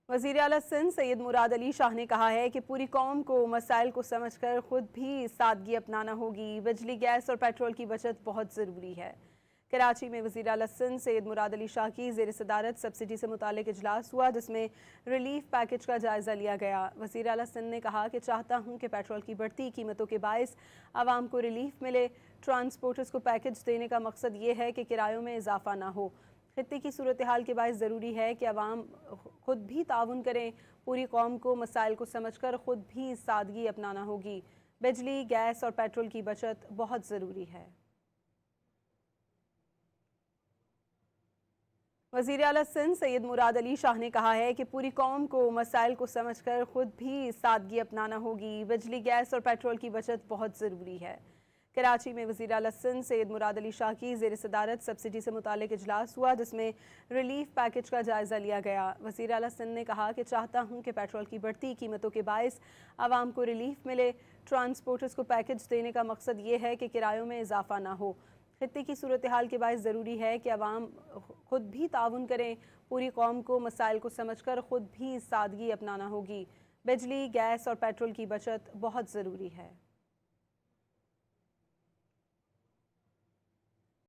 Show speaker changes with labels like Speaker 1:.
Speaker 1: وزیر اعلیٰ سندھ سید مراد علی شاہ نے کہا ہے کہ پوری قوم کو مسائل کو سمجھ کر خود بھی سادگی اپنانا ہوگی۔ بجلی، گیس اور پیٹرول کی بچت بہت ضروری ہے۔ کراچی میں وزیر اعلیٰ سندھ سید مراد علی شاہ کی زیر صدارت سبسڈی سے متعلق اجلاس ہوا، جس میں ریلیف پیکج کا جائزہ لیا گیا۔ وزیر اعلیٰ سندھ نے کہا کہ چاہتا ہوں کہ پیٹرول کی بڑھتی قیمتوں کے باعث عوام کو ریلیف ملے۔ ٹرانسپورٹرز کو پیکج دینے کا مقصد یہ ہے کہ کرایوں میں اضافہ نہ ہو۔ خطے کی صورتحال کے باعث ضروری ہے کہ عوام خود بھی تعاون کریں۔ پوری قوم کو مسائل کو سمجھ کر خود بھی سادگی اپنانا ہوگی۔ بجلی، گیس اور پیٹرول کی بچت بہت ضروری ہے۔ وزیر اعلیٰ سندھ سید مراد علی شاہ نے کہا ہے کہ پوری قوم کو مسائل کو سمجھ کر خود بھی سادگی اپنانا ہوگی۔ بجلی، گیس اور پیٹرول کی بچت بہت ضروری ہے۔ کراچی میں وزیر اعلیٰ سندھ سید مراد علی شاہ کی زیر صدارت سبسڈی سے متعلق اجلاس ہوا، جس میں ریلیف پیکج کا جائزہ لیا گیا۔ وزیر اعلیٰ سندھ نے کہا کہ چاہتا ہوں کہ پیٹرول کی بڑھتی قیمتوں کے باعث عوام کو ریلیف ملے۔ ٹرانسپورٹرز کو پیکج دینے کا مقصد یہ ہے کہ کرایوں میں اضافہ نہ ہو۔ خطے کی صورتحال کے باعث ضروری ہے کہ عوام خود بھی تعاون کریں۔ پوری قوم کو مسائل کو سمجھ کر خود بھی سادگی اپنانا ہوگی۔ بجلی، گیس اور پیٹرول کی بچت بہت ضروری ہے۔